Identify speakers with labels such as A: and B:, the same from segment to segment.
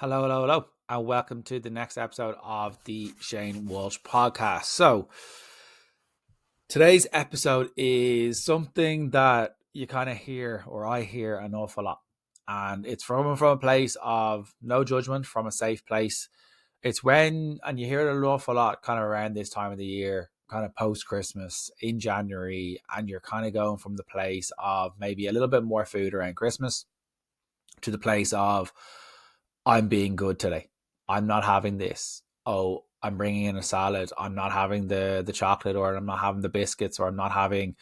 A: Hello, hello, hello, and welcome to the next episode of the Shane Walsh podcast. So, today's episode is something that you kind of hear, or I hear an awful lot, and it's from a place of no judgment, from a safe place. It's when, and you hear it an awful lot, kind of around this time of the year, kind of post Christmas in January, and you're kind of going from the place of maybe a little bit more food around Christmas to the place of I'm being good today. I'm not having this. Oh, I'm bringing in a salad. I'm not having the chocolate, or I'm not having the biscuits, or I'm not having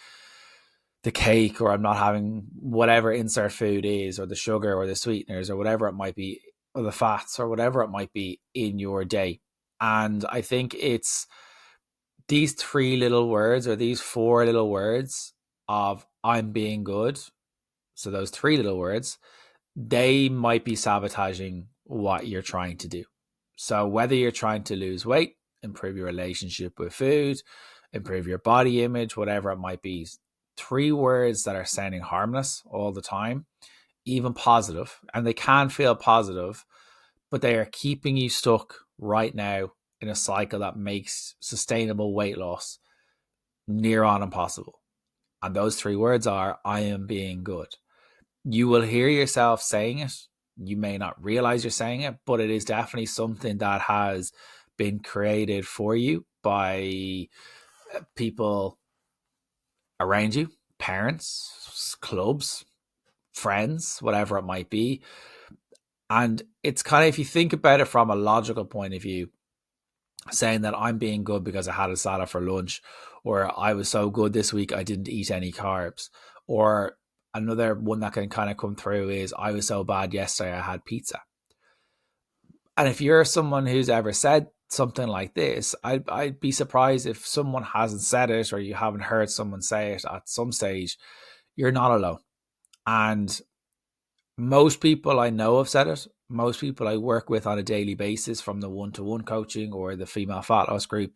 A: the cake, or I'm not having whatever insert food is, or the sugar or the sweeteners or whatever it might be, or the fats or whatever it might be in your day. And I think it's these three little words, or these four little words of I'm being good. So those three little words, they might be sabotaging what you're trying to do. So whether you're trying to lose weight, improve your relationship with food, improve your body image, whatever it might be, three words that are sounding harmless all the time, even positive, and they can feel positive, but they are keeping you stuck right now in a cycle that makes sustainable weight loss near on impossible. And those three words are I am being good. You will hear yourself saying it. You may not realize you're saying it, but it is definitely something that has been created for you by people around you, parents, clubs, friends, whatever it might be. And it's kind of, if you think about it from a logical point of view, saying that I'm being good because I had a salad for lunch, or I was so good this week I didn't eat any carbs, or another one that can kind of come through is I was so bad yesterday I had pizza. And if you're someone who's ever said something like this, I'd be surprised if someone hasn't said it, or you haven't heard someone say it at some stage. You're not alone. And most people I know have said it. Most people I work with on a daily basis, from the one-to-one coaching or the female fat loss group,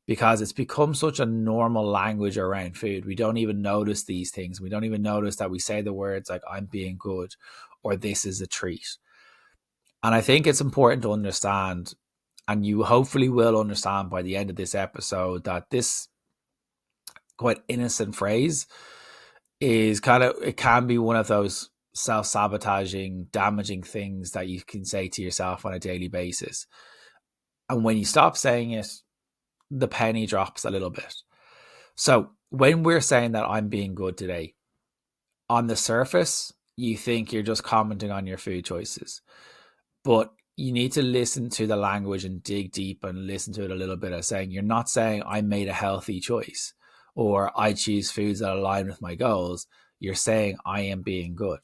A: because it's become such a normal language around food. We don't even notice these things. We don't even notice that we say the words like I'm being good, or this is a treat. And I think it's important to understand, and you hopefully will understand by the end of this episode, that this quite innocent phrase is kind of, it can be one of those self-sabotaging, damaging things that you can say to yourself on a daily basis. And when you stop saying it, the penny drops a little bit. So when we're saying that I'm being good today, on the surface, you think you're just commenting on your food choices. But you need to listen to the language and dig deep and listen to it a little bit, of saying, you're not saying I made a healthy choice, or I choose foods that align with my goals. You're saying I am being good.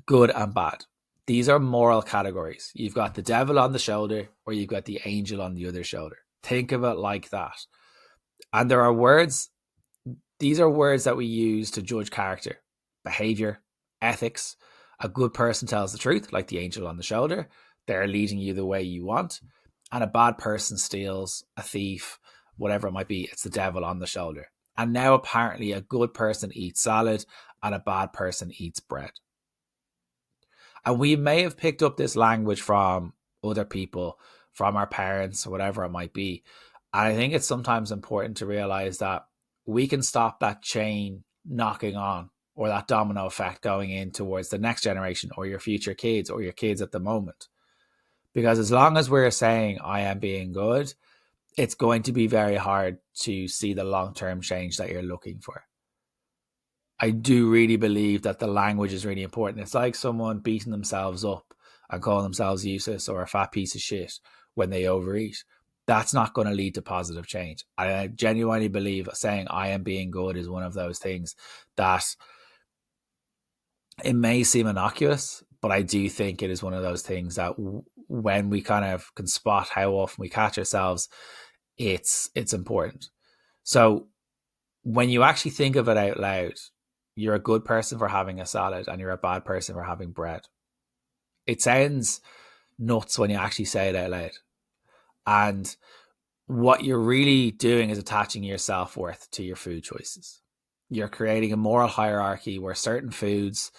A: Good and bad. These are moral categories. You've got the devil on the shoulder, or you've got the angel on the other shoulder. Think of it like that. And there are words, these are words that we use to judge character, behavior, ethics. A good person tells the truth, like the angel on the shoulder. They're leading you the way you want. And a bad person steals, a thief, whatever it might be, it's the devil on the shoulder. And now apparently a good person eats salad and a bad person eats bread. And we may have picked up this language from other people, from our parents, or whatever it might be. And I think it's sometimes important to realize that we can stop that chain knocking on, or that domino effect going in towards the next generation, or your future kids, or your kids at the moment. Because as long as we're saying I am being good, it's going to be very hard to see the long-term change that you're looking for. I do really believe that the language is really important. It's like someone beating themselves up and calling themselves useless or a fat piece of shit when they overeat. That's not going to lead to positive change. I genuinely believe saying I am being good is one of those things that, it may seem innocuous, but I do think it is one of those things that when we kind of can spot how often we catch ourselves, it's important. So when you actually think of it out loud, you're a good person for having a salad and you're a bad person for having bread. It sounds nuts when you actually say it out loud. And what you're really doing is attaching your self-worth to your food choices. You're creating a moral hierarchy where certain foods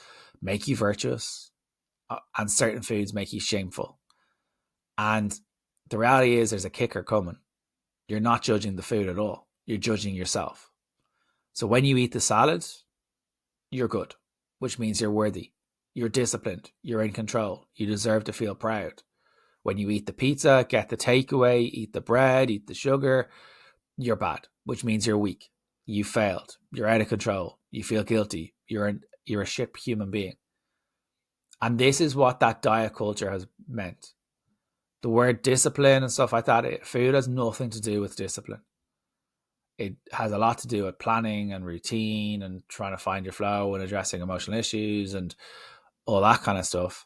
A: make you virtuous and certain foods make you shameful. And the reality is there's a kicker coming. You're not judging the food at all. You're judging yourself. So when you eat the salad, you're good, which means you're worthy. You're disciplined. You're in control. You deserve to feel proud. When you eat the pizza, get the takeaway, eat the bread, eat the sugar, you're bad, which means you're weak. You failed. You're out of control. You feel guilty. You're a shit human being. And this is what that diet culture has meant. The word discipline and stuff like that, food has nothing to do with discipline. It has a lot to do with planning and routine and trying to find your flow and addressing emotional issues and all that kind of stuff.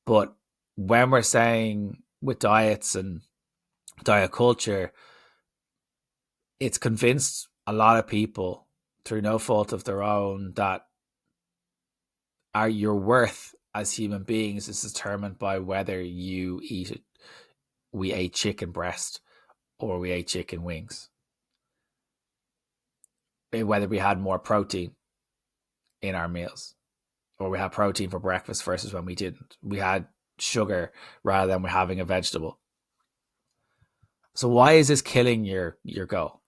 A: But when we're saying with diets and diet culture, it's convinced a lot of people through no fault of their own that your worth as human beings is determined by whether you eat it. We ate chicken breast or we ate chicken wings. Whether we had more protein in our meals or we had protein for breakfast versus when we didn't. We had sugar rather than we're having a vegetable. So why is this killing your goal?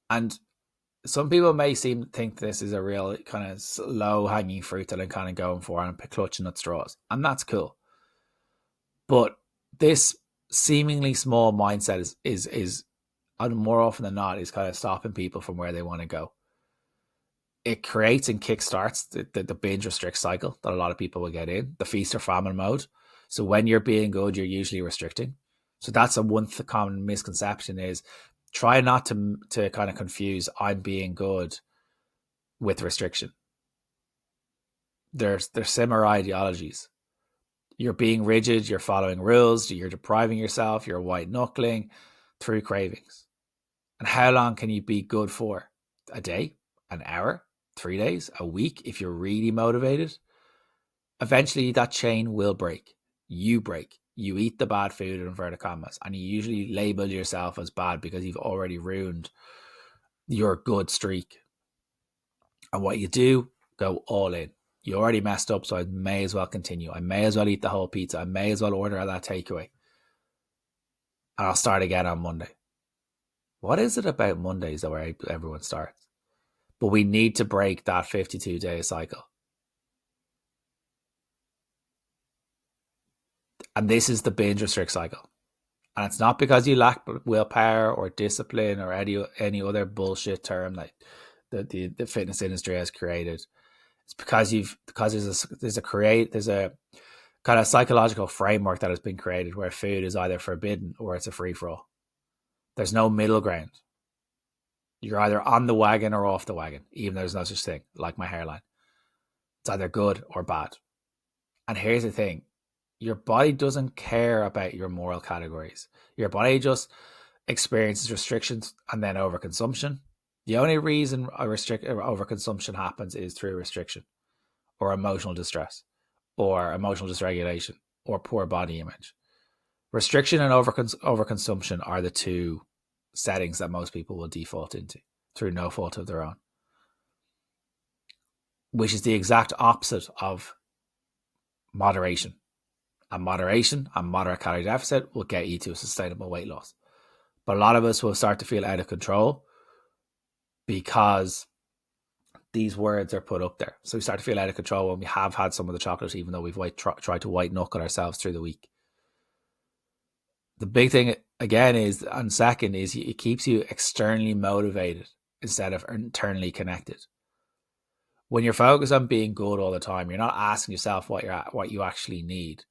A: And some people may think this is a real kind of low hanging fruit that I'm kind of going for and clutching at straws. And that's cool. But this seemingly small mindset is and more often than not is kind of stopping people from where they want to go. It creates and kickstarts the binge restrict cycle that a lot of people will get in, the feast or famine mode. So when you're being good, you're usually restricting. So that's one common misconception is try not to kind of confuse I'm being good with restriction. They're similar ideologies. You're being rigid, you're following rules, you're depriving yourself, you're white knuckling through cravings. And how long can you be good for? A day? An hour? 3 days? A week? If you're really motivated? Eventually that chain will break. You break. You eat the bad food in inverted commas, and you usually label yourself as bad because you've already ruined your good streak. And what you do, go all in. You already messed up, so I may as well continue. I may as well eat the whole pizza. I may as well order that takeaway. And I'll start again on Monday. What is it about Mondays that where everyone starts? But we need to break that 52-day cycle. And this is the binge restrict cycle. And it's not because you lack willpower or discipline or any other bullshit term that the fitness industry has created. It's because there's a kind of psychological framework that has been created where food is either forbidden or it's a free for all. There's no middle ground. You're either on the wagon or off the wagon, even though there's no such thing like my hairline. It's either good or bad. And here's the thing. Your body doesn't care about your moral categories. Your body just experiences restrictions and then overconsumption. The only reason overconsumption happens is through restriction or emotional distress or emotional dysregulation or poor body image. Restriction and overconsumption are the two settings that most people will default into through no fault of their own, which is the exact opposite of moderation. And moderation and moderate calorie deficit will get you to a sustainable weight loss. But a lot of us will start to feel out of control because these words are put up there. So we start to feel out of control when we have had some of the chocolate, even though we've tried to white knuckle ourselves through the week. The big thing again is, and second is, it keeps you externally motivated instead of internally connected. When you're focused on being good all the time, you're not asking yourself what you actually need.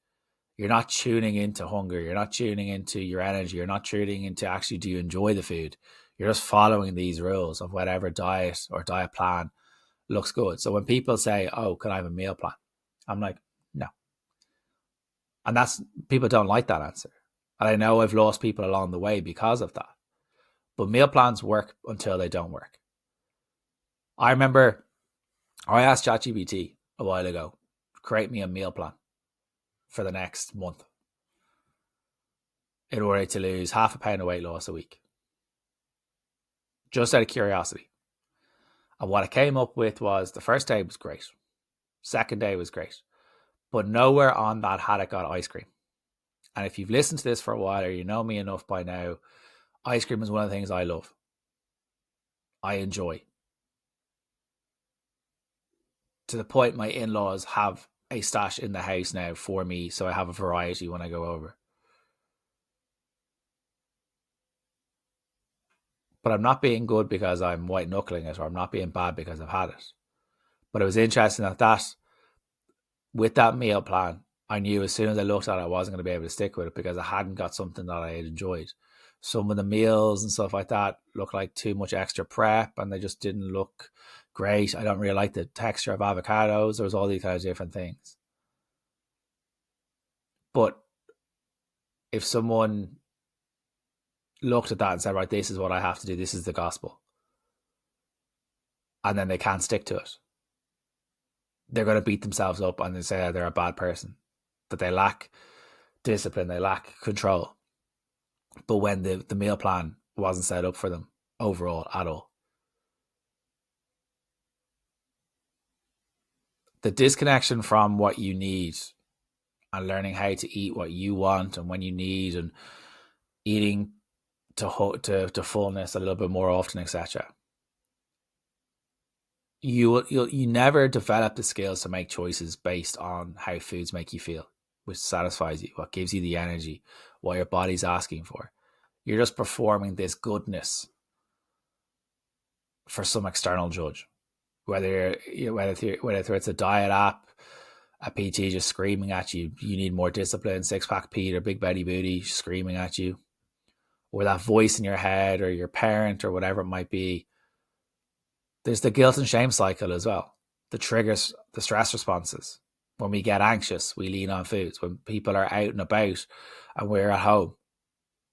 A: You're not tuning into hunger. You're not tuning into your energy. You're not tuning into actually, do you enjoy the food? You're just following these rules of whatever diet or diet plan looks good. So when people say, oh, can I have a meal plan? I'm like, no. And people don't like that answer. And I know I've lost people along the way because of that. But meal plans work until they don't work. I remember I asked ChatGPT a while ago, create me a meal plan for the next month in order to lose 0.5 pound of weight loss a week. Just out of curiosity. And what I came up with was the first day was great. Second day was great. But nowhere on that had it got ice cream. And if you've listened to this for a while or you know me enough by now, ice cream is one of the things I love. I enjoy. To the point my in-laws have a stash in the house now for me, so I have a variety when I go over. But I'm not being good because I'm white knuckling it, or I'm not being bad because I've had it. But it was interesting that with that meal plan, I knew as soon as I looked at it, I wasn't going to be able to stick with it because I hadn't got something that I had enjoyed. Some of the meals and stuff like that looked like too much extra prep, and they just didn't look great. I don't really like the texture of avocados. There was all these kinds of different things. But if someone looked at that and said, right, this is what I have to do, this is the gospel, and then they can't stick to it, they're going to beat themselves up and they say they're a bad person, that they lack discipline, they lack control. But when the meal plan wasn't set up for them overall at all. The disconnection from what you need and learning how to eat what you want and when you need, and eating to fullness a little bit more often, etc. You never develop the skills to make choices based on how foods make you feel, which satisfies you, what gives you the energy, what your body's asking for. You're just performing this goodness for some external judge, whether it's a diet app, a PT just screaming at you, you need more discipline, six-pack Pete or big belly booty screaming at you, or that voice in your head or your parent or whatever it might be. There's the guilt and shame cycle as well. The triggers, the stress responses. When we get anxious, we lean on foods. When people are out and about and we're at home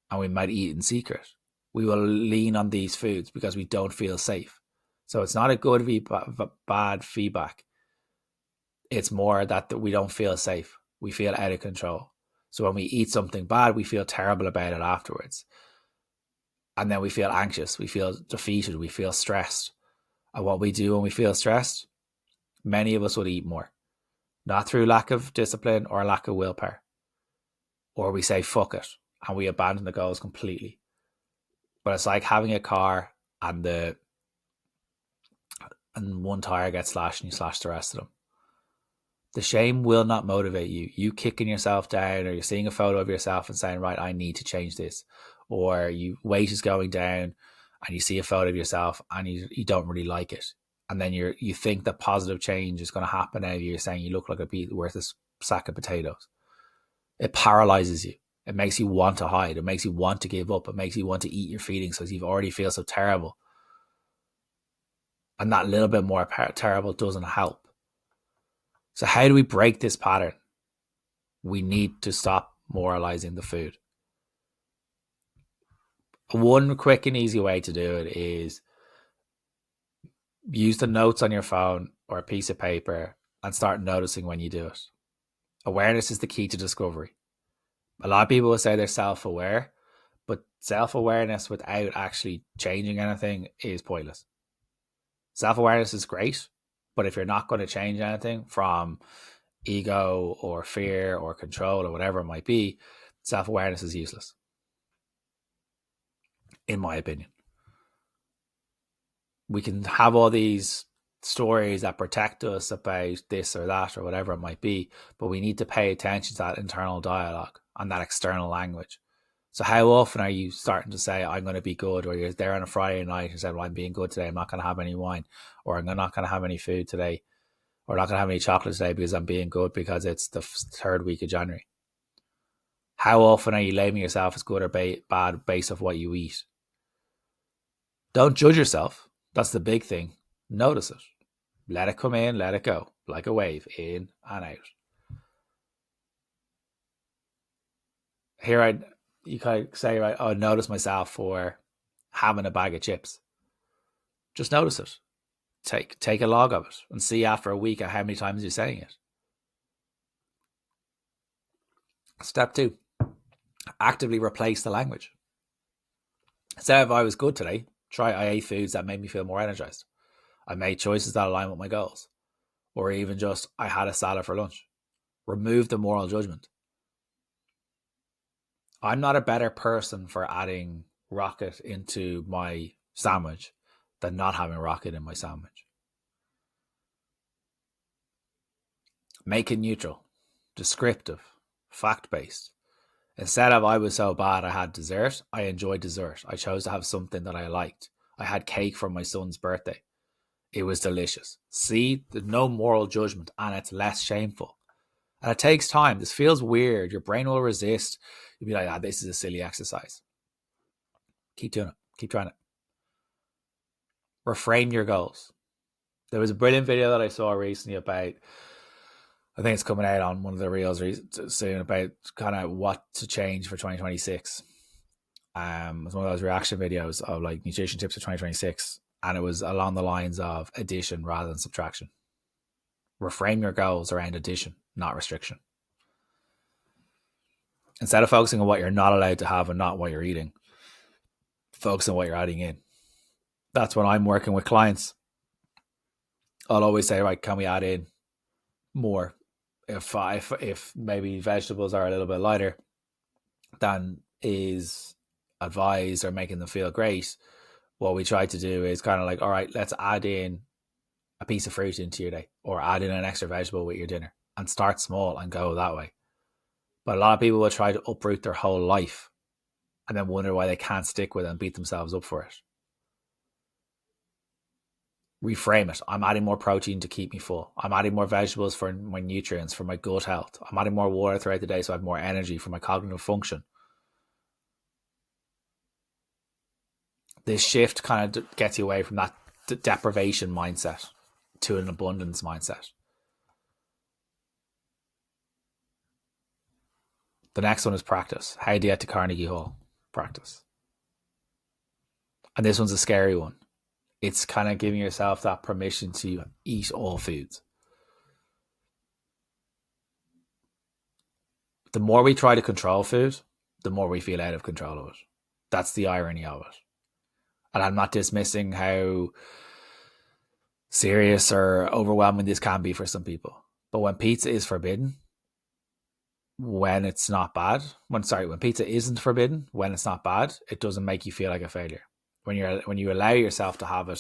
A: and we might eat in secret, we will lean on these foods because we don't feel safe. So it's not a good bad feedback. It's more that we don't feel safe. We feel out of control. So when we eat something bad, we feel terrible about it afterwards. And then we feel anxious. We feel defeated. We feel stressed. And what we do when we feel stressed, many of us would eat more. Not through lack of discipline or lack of willpower. Or we say, fuck it, and we abandon the goals completely. But it's like having a car and one tire gets slashed and you slash the rest of them. The shame will not motivate you. You kicking yourself down, or you're seeing a photo of yourself and saying, right, I need to change this. Or weight is going down and you see a photo of yourself and you don't really like it. And then you think that positive change is going to happen out of you. You're saying you look like a worthless sack of potatoes. It paralyzes you. It makes you want to hide. It makes you want to give up. It makes you want to eat your feelings because you already feel so terrible. And that little bit more terrible doesn't help. So how do we break this pattern? We need to stop moralizing the food. One quick and easy way to do it is use the notes on your phone or a piece of paper and start noticing when you do it. Awareness is the key to discovery. A lot of people will say they're self-aware, but self-awareness without actually changing anything is pointless. Self-awareness is great, but if you're not going to change anything from ego or fear or control or whatever it might be, self-awareness is useless, in my opinion. We can have all these stories that protect us about this or that or whatever it might be, but we need to pay attention to that internal dialogue and that external language. So how often are you starting to say, I'm going to be good, or you're there on a Friday night and said, well, I'm being good today, I'm not going to have any wine, or I'm not going to have any food today, or not going to have any chocolate today because I'm being good because it's the third week of January? How often are you labeling yourself as good or bad based off what you eat? Don't judge yourself. That's the big thing. Notice it. Let it come in, let it go, like a wave, in and out. Here you kind of say, right, I notice myself for having a bag of chips. Just notice it. Take a log of it and see after a week how many times you're saying it. Step 2, actively replace the language. Say if I was good today, I ate foods that made me feel more energized. I made choices that align with my goals. Or even just, I had a salad for lunch. Remove the moral judgment. I'm not a better person for adding rocket into my sandwich than not having rocket in my sandwich. Make it neutral, descriptive, fact-based. Instead of I was so bad I had dessert, I enjoyed dessert. I chose to have something that I liked. I had cake for my son's birthday. It was delicious. See, there's no moral judgment and it's less shameful. And it takes time. This feels weird. Your brain will resist. You'll be like, this is a silly exercise. Keep doing it. Keep trying it. Reframe your goals. There was a brilliant video that I saw recently about, I think it's coming out on one of the reels soon, about kind of what to change for 2026. It's one of those reaction videos of like nutrition tips for 2026. And it was along the lines of addition rather than subtraction. Reframe your goals around addition, not restriction. Instead of focusing on what you're not allowed to have and not what you're eating, focus on what you're adding in. That's when I'm working with clients. I'll always say, right, can we add in more? If maybe vegetables are a little bit lighter than is advised or making them feel great, what we try to do is kind of like, all right, let's add in a piece of fruit into your day or add in an extra vegetable with your dinner and start small and go that way. But a lot of people will try to uproot their whole life and then wonder why they can't stick with it and beat themselves up for it. Reframe it. I'm adding more protein to keep me full. I'm adding more vegetables for my nutrients, for my gut health. I'm adding more water throughout the day so I have more energy for my cognitive function. This shift kind of gets you away from that deprivation mindset to an abundance mindset. The next one is practice. How do you get to Carnegie Hall? Practice. And this one's a scary one. It's kind of giving yourself that permission to eat all foods. The more we try to control food, the more we feel out of control of it. That's the irony of it. And I'm not dismissing how serious or overwhelming this can be for some people. But when pizza is forbidden, when it's not bad, when pizza isn't forbidden, when it's not bad, it doesn't make you feel like a failure. When you allow yourself to have it,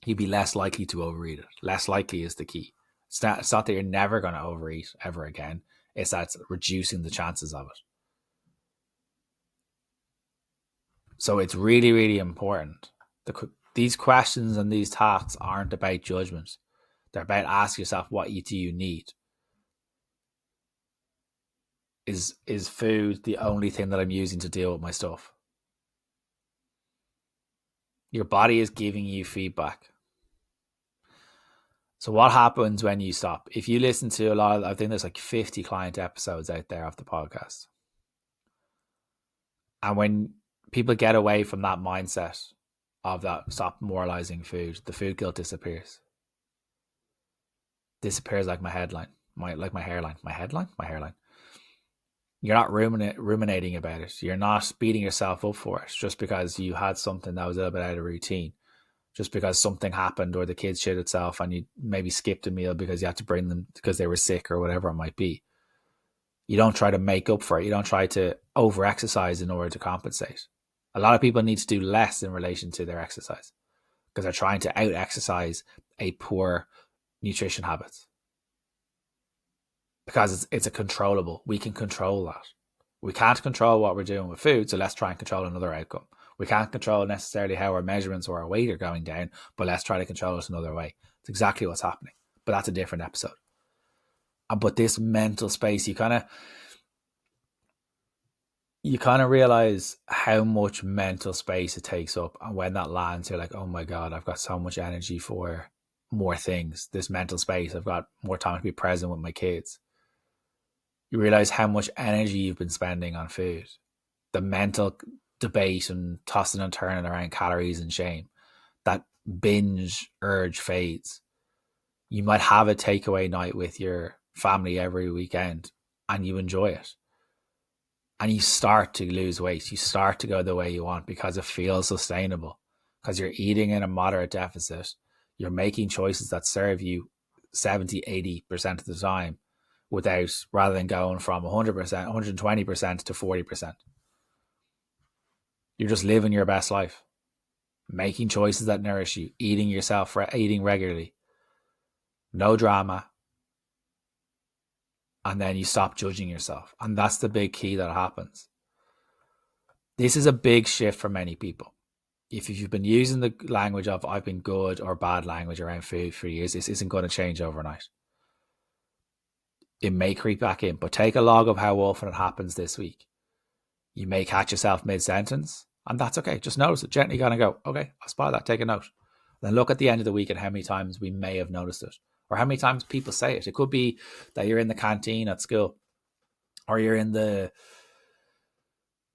A: you'd be less likely to overeat it. Less likely is the key. It's not that you're never going to overeat ever again. It's that it's reducing the chances of it. So it's really, really important. These questions and these tasks aren't about judgment. They're about asking yourself, what do you need? Is food the only thing that I'm using to deal with my stuff? Your body is giving you feedback. So what happens when you stop? If you listen to I think there's like 50 client episodes out there of the podcast. And when people get away from that mindset of that, stop moralizing food, the food guilt disappears. Disappears like my hairline. You're not ruminating about it. You're not beating yourself up for it just because you had something that was a little bit out of routine. Just because something happened or the kids shit itself and you maybe skipped a meal because you had to bring them because they were sick or whatever it might be. You don't try to make up for it. You don't try to over-exercise in order to compensate. A lot of people need to do less in relation to their exercise because they're trying to out-exercise a poor nutrition habit. Because it's a controllable. We can control that. We can't control what we're doing with food, so let's try and control another outcome. We can't control necessarily how our measurements or our weight are going down, but let's try to control it another way. It's exactly what's happening. But that's a different episode. But this mental space, you kind of realize how much mental space it takes up. And when that lands, you're like, oh my God, I've got so much energy for more things. This mental space, I've got more time to be present with my kids. You realize how much energy you've been spending on food. The mental debate and tossing and turning around calories and shame. That binge urge fades. You might have a takeaway night with your family every weekend and you enjoy it. And you start to lose weight. You start to go the way you want because it feels sustainable. Because you're eating in a moderate deficit. You're making choices that serve you 70, 80% of the time rather than going from 100%, 120% to 40%. You're just living your best life, making choices that nourish you, eating regularly, no drama, and then you stop judging yourself. And that's the big key that happens. This is a big shift for many people. If you've been using the language of I've been good or bad language around food for years, this isn't going to change overnight. It may creep back in, but take a log of how often it happens this week. You may catch yourself mid-sentence, and that's okay. Just notice it. Gently kind of go, okay, I'll spot that, take a note. Then look at the end of the week at how many times we may have noticed it, or how many times people say it. It could be that you're in the canteen at school, or you're in the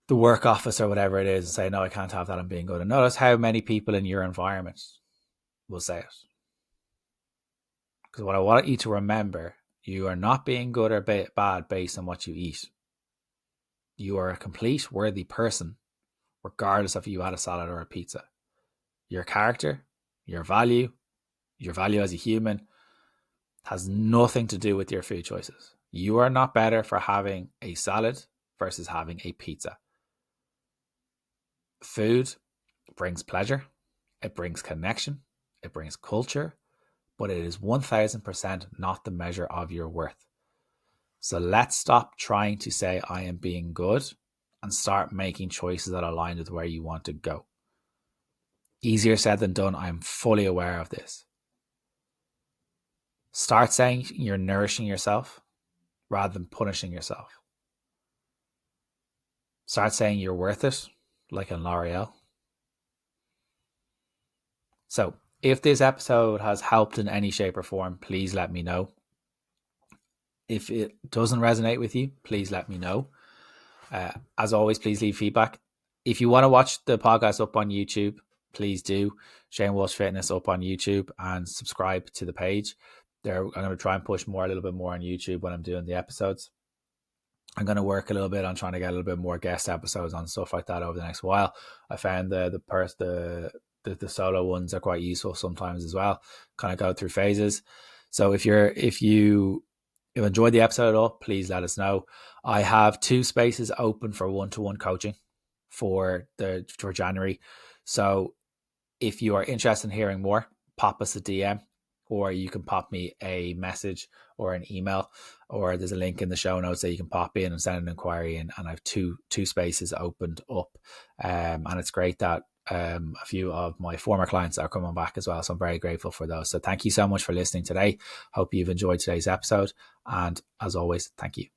A: work office or whatever it is, and say, no, I can't have that, I'm being good. And notice how many people in your environment will say it. Because what I want you to remember, you are not being good or bad based on what you eat. You are a complete, worthy person, regardless if you had a salad or a pizza. Your character, your value as a human has nothing to do with your food choices. You are not better for having a salad versus having a pizza. Food brings pleasure, it brings connection, it brings culture, but it is 1000% not the measure of your worth. So let's stop trying to say I am being good and start making choices that align with where you want to go. Easier said than done. I am fully aware of this. Start saying you're nourishing yourself rather than punishing yourself. Start saying you're worth it, like in L'Oreal. So if this episode has helped in any shape or form, please let me know. If it doesn't resonate with you, please let me know. As always, please leave feedback. If you want to watch the podcast up on YouTube, please do. Shane Walsh Fitness up on YouTube, and subscribe to the page. I'm going to try and push a little bit more on YouTube when I'm doing the episodes. I'm going to work a little bit on trying to get a little bit more guest episodes on stuff like that over the next while. I found the solo ones are quite useful sometimes as well. Kind of go through phases. So if you enjoyed the episode at all, please let us know. I have 2 spaces open for one-to-one coaching for January. So if you are interested in hearing more, pop us a DM, or you can pop me a message or an email, or there's a link in the show notes that you can pop in and send an inquiry in. And I have two spaces opened up, and it's great that a few of my former clients are coming back as well. So I'm very grateful for those. So thank you so much for listening today. Hope you've enjoyed today's episode. And as always, thank you.